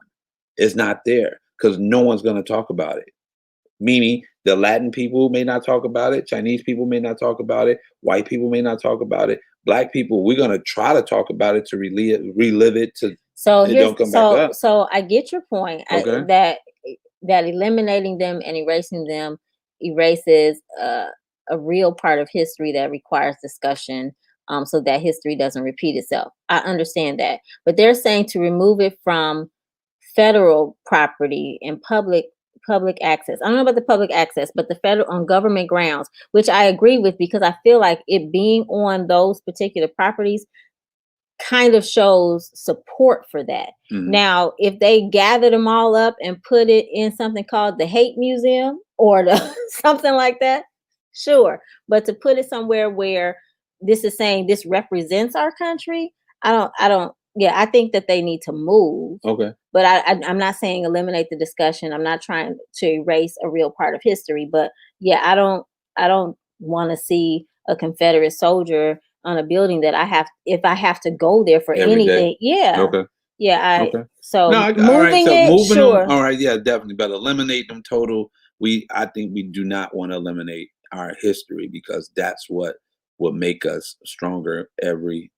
It's not there because no one's going to talk about it. Meaning the Latin people may not talk about it. Chinese people may not talk about it. White people may not talk about it. Black people, we're going to try to talk about it to relive it to So it don't come back up. So I get your point. Okay. That eliminating them and erasing them erases a real part of history that requires discussion, so that history doesn't repeat itself. I understand that, but they're saying to remove it from federal property and public access. I don't know about the public access, but the federal on government grounds, which I agree with, because I feel like it being on those particular properties kind of shows support for that. Mhm. Now, if they gather them all up and put it in something called the Hate Museum or something like that, sure. But to put it somewhere where this is saying this represents our country, yeah, I think that they need to move. Okay. But I'm not saying eliminate the discussion. I'm not trying to erase a real part of history. But yeah, I don't want to see a Confederate soldier on a building that if I have to go there for Every anything. day. Yeah. Okay. Yeah. Okay. So No, all right. moving So it, moving sure. them. All right. Yeah, definitely. But eliminate them total. I think we do not want to eliminate our history, because that's what will make us stronger every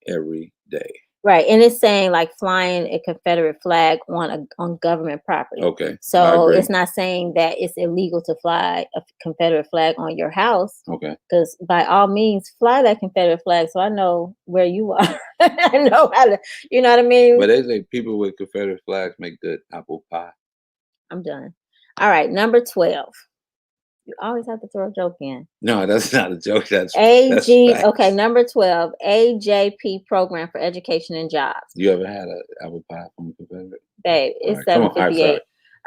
day. Right. And it's saying like flying a Confederate flag on government property. Okay. I So agree. it's not saying that it's illegal to fly a Confederate flag on your house. Okay. Because by all means, fly that Confederate flag so I know where you are. I know how to, you know what I mean? But they say people with Confederate flags make good apple pie. I'm done. All right. Number 12. You always have to throw a joke in. No, that's not a joke. That's facts. facts. Number 12, AJP program for education and jobs. You ever had an apple pie from a Confederate? Babe, it's All right, 7:58.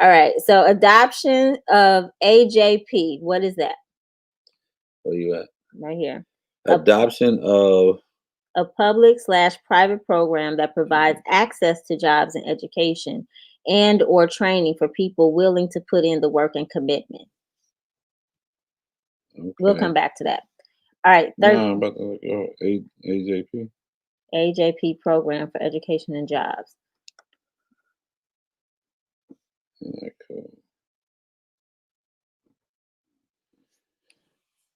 All right. So adoption of AJP. What is that? Where you at? Right here. Adoption of a public/private program that provides access to jobs and education and or training for people willing to put in the work and commitment. Okay. We'll come back to that. All right. I'm about to look at AJP. AJP program for education and jobs. Okay.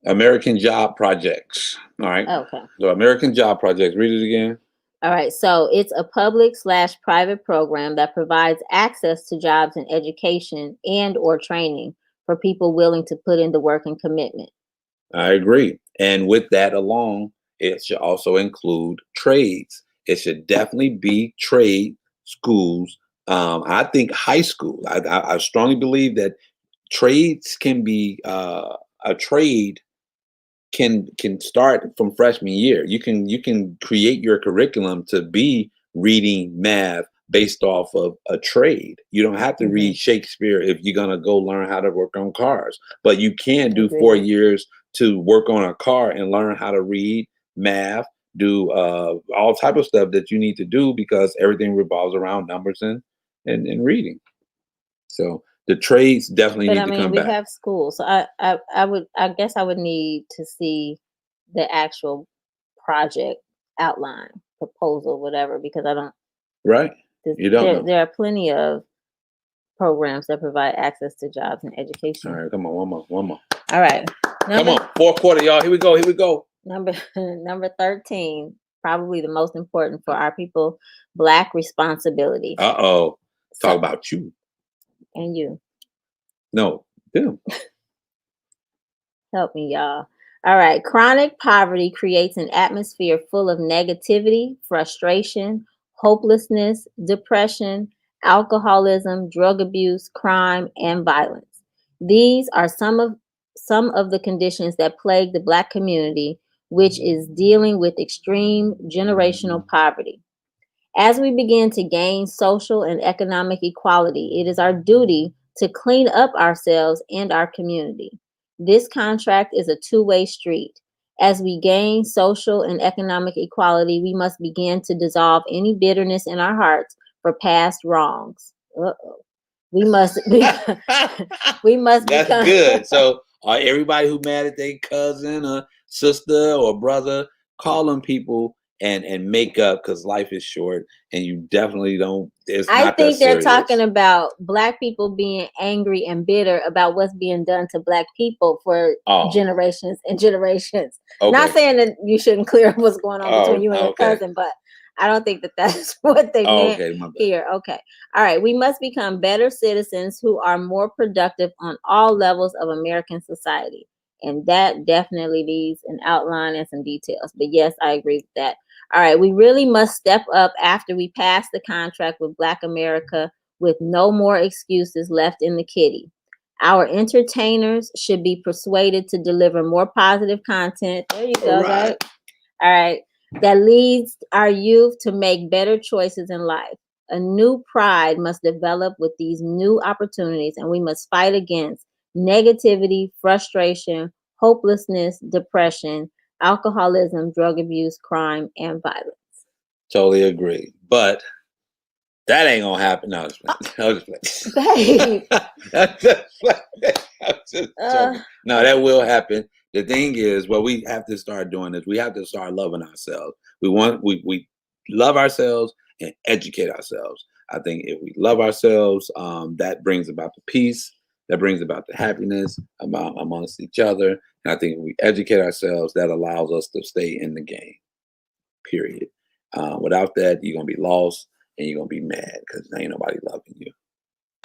American Job Projects. All right. Okay. So American Job Projects. Read it again. All right. So it's a public/private program that provides access to jobs and education and or training for people willing to put in the work and commitment. I agree. And with that along, It should also include trades. It should definitely be trade schools. I think high school. I strongly believe that trades can be a trade can start from freshman year. You can create your curriculum to be reading math based off of a trade. You don't have to Mm-hmm. read Shakespeare if you're gonna go learn how to work on cars, but you can do Agree. 4 years to work on a car and learn how to read math, do all type of stuff that you need to do because everything revolves around numbers and reading. So the trades definitely But need I to mean, come we back, have schools, so I guess I would need to see the actual project outline, proposal, whatever, because I don't. right? You don't know. There are plenty of programs that provide access to jobs and All education. right, come on, one more. All right, Come number on, fourth quarter, y'all. Here we go. Here we go. number number 13, probably the most important for our people, Black responsibility. Uh-oh. So, Talk about you. and you. No, them. Help me, y'all. All right. Chronic poverty creates an atmosphere full of negativity, frustration, hopelessness, depression, alcoholism, drug abuse, crime, and violence. These are some of the conditions that plague the Black community, which is dealing with extreme generational poverty. As we begin to gain social and economic equality, it is our duty to clean up ourselves and our community. This contract is a two-way street. As we gain social and economic equality, we must begin to dissolve any bitterness in our hearts for past wrongs. Uh-oh. We must be, we must That's become. good. So everybody who mad at their cousin or sister or brother, call them people and make up because life is short and you definitely don't. It's I not that think they're talking serious. about Black people being angry and bitter about what's being done to Black people for Oh, generations and generations. Not okay. saying that you shouldn't clear up what's going on between Oh, you and your okay. cousin, but I don't think that that's what they Oh, meant okay. My bad. here. Okay. All right. We must become better citizens who are more productive on all levels of American society. And that definitely needs an outline and some details. But yes, I agree with that. All right, we really must step up after we pass the contract with Black America with no more excuses left in the kitty. Our entertainers should be persuaded to deliver more positive content. There you All go, right. right? All right. That leads our youth to make better choices in life. A new pride must develop with these new opportunities, and we must fight against negativity, frustration, hopelessness, depression, alcoholism, drug abuse, crime, and violence. Totally agree. But that ain't gonna happen. No, I'm just playing. I'm just Babe, playing. I'm just playing. I'm just uh, joking. No, that will happen. The thing is, what we have to start doing is we have to start loving ourselves. We love ourselves and educate ourselves. I think if we love ourselves, that brings about the peace, that brings about the happiness about amongst each other. And I think if we educate ourselves, that allows us to stay in the game. Period. Without that, you're gonna be lost and you're gonna be mad because ain't nobody loving you.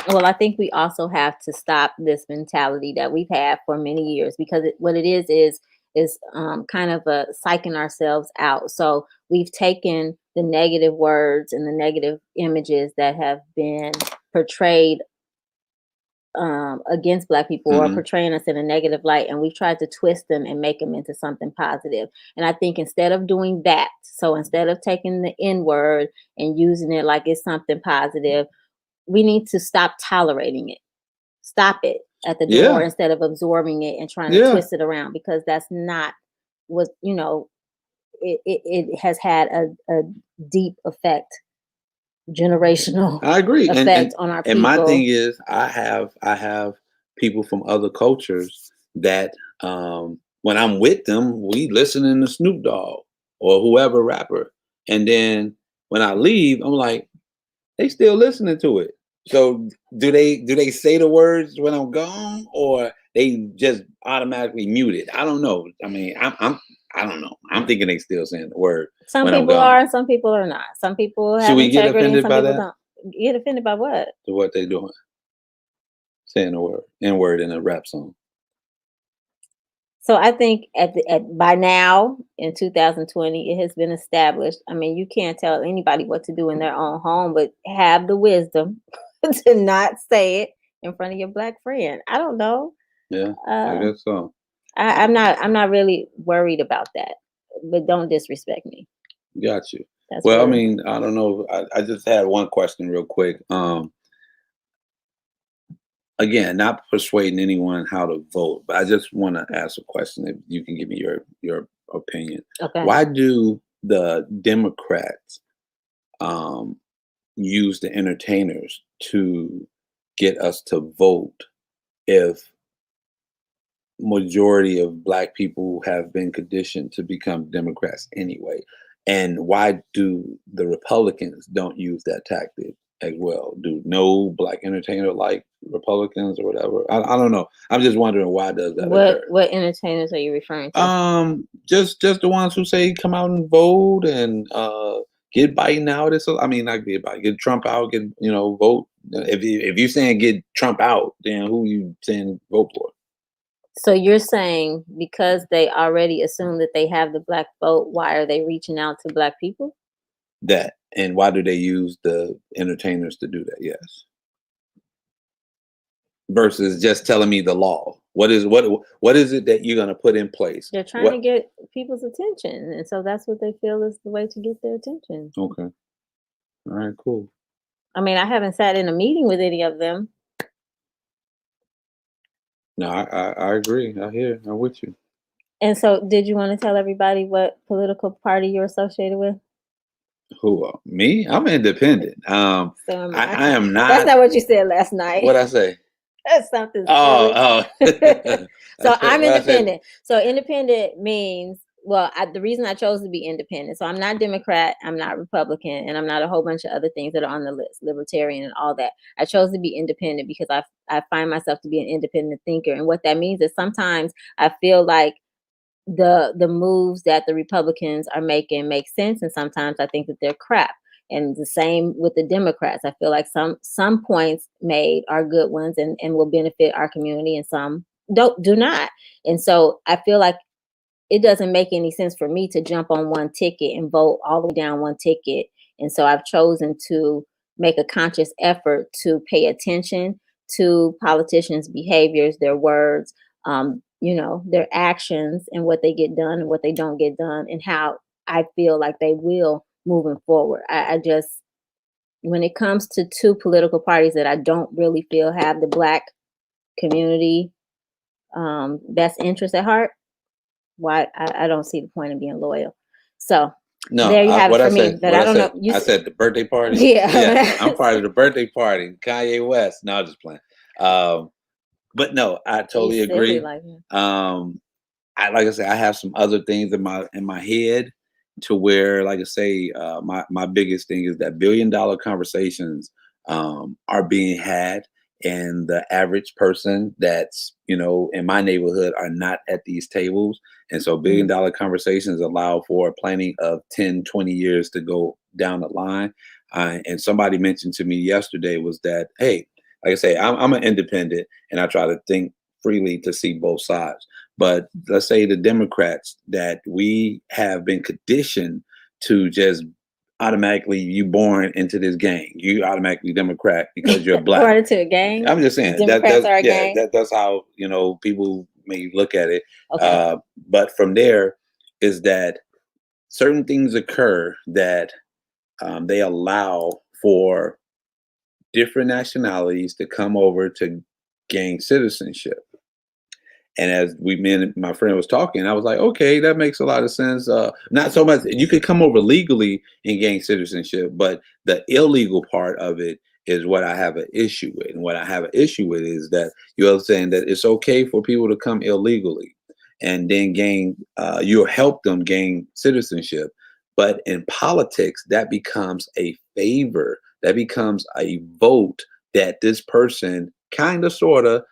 well, I think we also have to stop this mentality that we've had for many years because what it is kind of a psyching ourselves out. So we've taken the negative words and the negative images that have been portrayed against Black people or Hmm. portraying us in a negative light, and we've tried to twist them and make them into something positive. And I think instead of doing that, so instead of taking the N word and using it like it's something positive, we need to stop tolerating it. Stop it at the door Yeah, instead of absorbing it and trying to yeah, twist it around because that's not what it has had a deep effect, generational I agree. And effect and on our and my thing people. is, I have people from other cultures that when I'm with them, we listening to Snoop Dogg or whoever rapper, and then when I leave, I'm like, they still listening to it. So do they say the words when I'm gone, or they just automatically mute it? I don't know. I mean, I don't know. I'm thinking they still saying the word Some when I'm people are gone. and some people are not. Some people Should have we get integrity and offended some by people that? don't. Get offended by what? To what they doing? Saying the word N word in a rap song. So I think by now in 2020, it has been established. I mean, you can't tell anybody what to do in their own home, but have the wisdom to not say it in front of your black friend. I don't know. Yeah, I Uh, guess so. I'm not really worried about that. But don't disrespect me. Got you. That's Well, I really mean, I don't know. I just had one question real quick. Again, not persuading anyone how to vote, but I just want to ask a question. If you can give me your opinion, okay. why do the Democrats um, use the entertainers to get us to vote if majority of black people have been conditioned to become Democrats anyway? And why do the Republicans don't use that tactic as well? Do no black entertainer like Republicans or whatever? I don't know. I'm just wondering why does that occur? What entertainers are you referring to? Just the ones who say come out and vote and get Biden out. I mean, not get Biden, get Trump out, get vote. If you saying get Trump out, then who you saying vote for? So you're saying because they already assume that they have the black vote, why are they reaching out to black people? That, and why do they use the entertainers to do that? Yes, versus just telling me the law. What is it that you're gonna put in place? They're trying to What? get people's attention, and so that's what they feel is the way to get their attention. Okay, all right, cool. I mean, I haven't sat in a meeting with any of them. No, I agree. I hear. I'm with you. And so, did you want to tell everybody what political party you're associated with? Who? Me? I'm independent. So am I. I am That's not. not what you said last night. What I say? That's something Oh, silly. oh. So I'm What I said. independent. So independent means, well, the reason I chose to be independent. So I'm not Democrat, I'm not Republican, and I'm not a whole bunch of other things that are on the list, libertarian and all that. I chose to be independent because I find myself to be an independent thinker, and what that means is sometimes I feel like the moves that the Republicans are making make sense, and sometimes I think that they're crap. And the same with the Democrats. I feel like some points made are good ones and will benefit our community, and some do not. And so I feel like it doesn't make any sense for me to jump on one ticket and vote all the way down one ticket. And so I've chosen to make a conscious effort to pay attention to politicians' behaviors, their words, their actions and what they get done and what they don't get done, and how I feel like they will moving forward. I just, when it comes to two political parties that I don't really feel have the black community best interest at heart, why I don't see the point of being loyal. So No, there you have it what I for me. said. But What I I don't know. said. I said the birthday party. Yeah, Yeah. I'm part of the birthday party. Kanye West. No, I'm just playing. Um, but no, I totally He's silly agree. like that. Um, like I said, I have some other things in my head to where, like I say, my biggest thing is that $1 billion conversations are being had, and the average person that's in my neighborhood are not at these tables. And so Mhm. $1 billion conversations allow for planning of 10, 20 years to go down the line. And somebody mentioned to me yesterday was that, hey, like I say, I'm an independent and I try to think freely to see both sides. But let's say the Democrats, that we have been conditioned to just automatically, you born into this gang, you automatically Democrat because you're black. Born into a gang. I'm just saying Democrats are a gang. that's how people may look at it. Okay. Uh, but from there is that certain things occur that they allow for different nationalities to come over to gain citizenship. And as me and my friend was talking, I was like, okay, that makes a lot of sense. Not so much you could come over legally and gain citizenship, but the illegal part of it is what I have an issue with. And what I have an issue with is that you're saying that it's okay for people to come illegally and then you'll help them gain citizenship. But in politics, that becomes a favor, that becomes a vote that this person kind of, sort of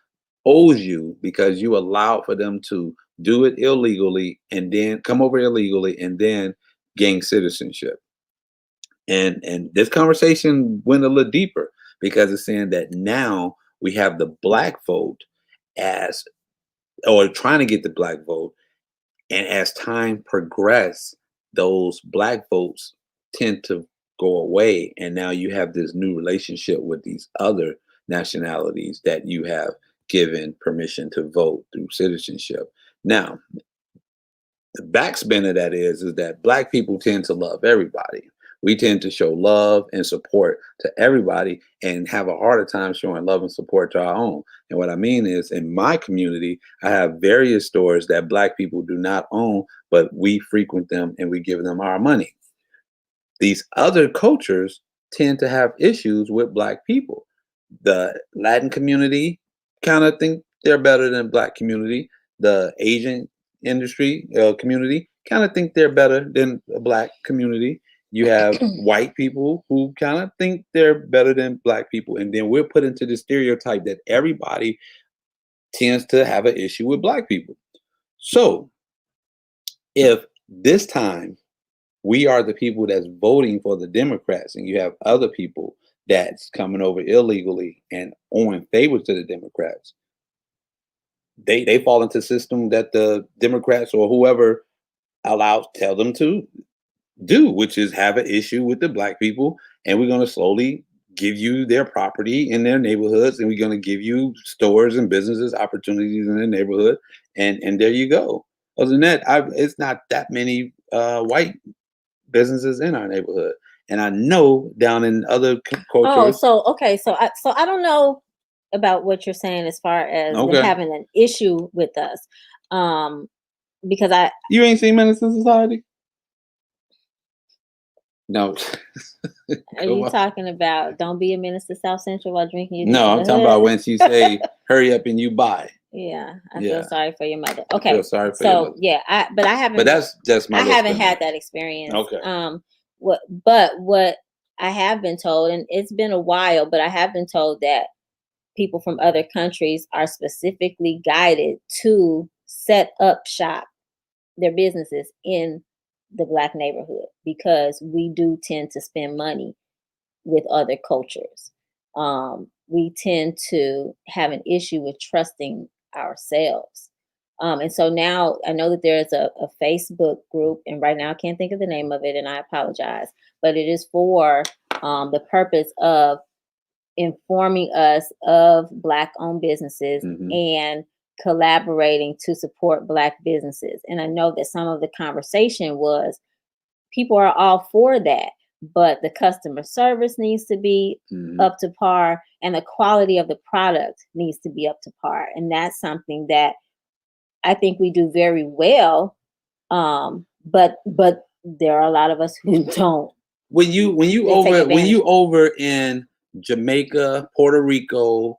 owes you because you allowed for them to do it illegally and then come over illegally and then gain citizenship. And this conversation went a little deeper because it's saying that now we have the black vote as or trying to get the black vote. And as time progressed, those black votes tend to go away. And now you have this new relationship with these other nationalities that you have given permission to vote through citizenship. Now, the backspin of that is that black people tend to love everybody. We tend to show love and support to everybody and have a harder time showing love and support to our own. And what I mean is, in my community, I have various stores that black people do not own, but we frequent them and we give them our money. These other cultures tend to have issues with black people. The Latin community kind of think they're better than black community. The Asian industry community kind of think they're better than a black community. You have white people who kind of think they're better than black people, and then we're put into the stereotype that everybody tends to have an issue with black people. So if this time we are the people that's voting for the Democrats, and you have other people that's coming over illegally and owing favors to the Democrats, they fall into the system that the Democrats or whoever tell them to do, which is have an issue with the black people, and we're going to slowly give you their property in their neighborhoods, and we're going to give you stores and businesses opportunities in their neighborhood, and there you go. Other than that, it's not that many white businesses in our neighborhood, and I know down in other cultures. Oh, so I don't know about what you're saying as far as them having an issue with us, because you ain't seen Menace to Society? No. Are you talking about don't be a menace to South Central while drinking your No, I'm talking about when she say hurry up and you buy. Yeah, I feel sorry for your mother. Okay, I feel sorry for your mother. Yeah, but I haven't. But that's just my. I haven't had that experience. Okay. What I have been told, and it's been a while, but I have been told that people from other countries are specifically guided to set up shop their businesses in the black neighborhood because we do tend to spend money with other cultures. We tend to have an issue with trusting ourselves. And so now I know that there's a Facebook group, and right now I can't think of the name of it, and I apologize, but it is for the purpose of informing us of Black-owned businesses and collaborating to support Black businesses. And I know that some of the conversation was people are all for that, but the customer service needs to be up to par and the quality of the product needs to be up to par. And that's something that I think we do very well. But there are a lot of us who don't. When you over in Jamaica, Puerto Rico,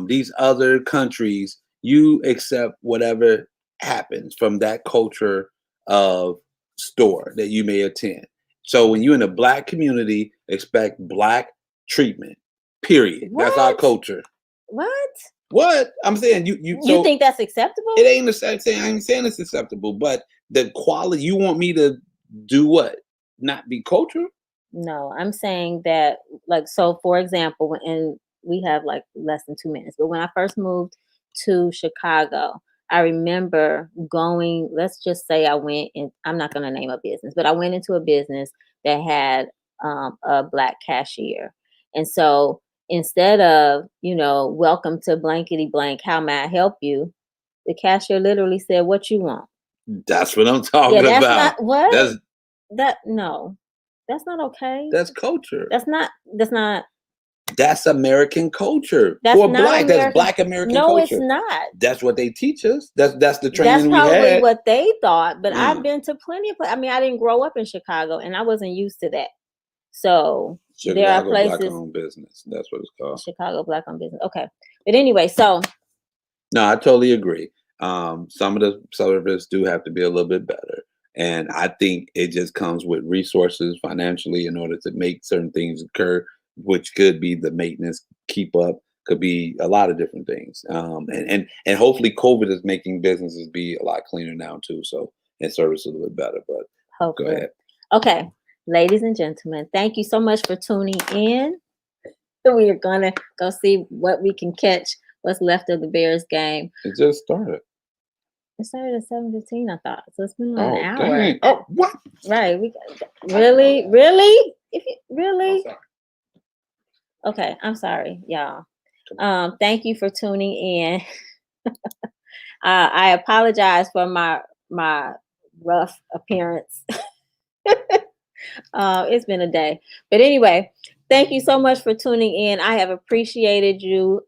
these other countries, you accept whatever happens from that culture of store that you may attend. So when you're in a black community, expect black treatment. Period. What? That's our culture. What? I'm saying you think that's acceptable? It ain't the same thing. I ain't saying it's acceptable, but the quality, you want me to do what? Not be culture? No, I'm saying that, like, so for example, and we have like less than 2 minutes, but when I first moved to Chicago, I remember going, let's just say I went in, I'm not going to name a business, but I went into a business that had a Black cashier. And so instead of, welcome to blankety blank, how may I help you? The cashier literally said, what you want? That's what I'm talking about. Not, what? No. That's not okay. That's culture. That's American culture. That's for not Black. American. That's Black American no, culture. No, it's not. That's what they teach us. That's the training we had. That's probably what they thought. But I've been to plenty of places. I mean, I didn't grow up in Chicago, and I wasn't used to that. So Chicago there are places. Black-owned business. That's what it's called. Chicago Black-owned business. Okay, but anyway, so. No, I totally agree. Some of the service do have to be a little bit better. And I think it just comes with resources financially in order to make certain things occur, which could be the maintenance, keep up, could be a lot of different things. And hopefully COVID is making businesses be a lot cleaner now too. So, and service a little bit better, but hopefully. Go ahead. Okay. Ladies and gentlemen, thank you so much for tuning in. We are going to go see what we can catch, what's left of the Bears game. It just started. It started at 7:15, I thought. So it's been like an Oh, hour. dang. Oh, what? Right. Really? Really? If you really? Okay, I'm sorry, y'all. Thank you for tuning in. I apologize for my rough appearance. It's been a day. But anyway, thank you so much for tuning in. I have appreciated you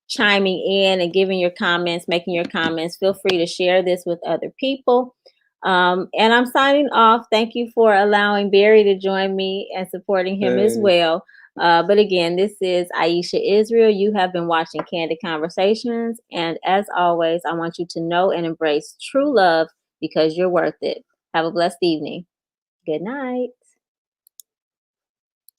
chiming in and giving your comments, making your comments. Feel free to share this with other people. And I'm signing off. Thank you for allowing Barry to join me and supporting him as Hey. well. But again, this is Aisha Israel. You have been watching Candid Conversations. And as always, I want you to know and embrace true love because you're worth it. Have a blessed evening. Good night.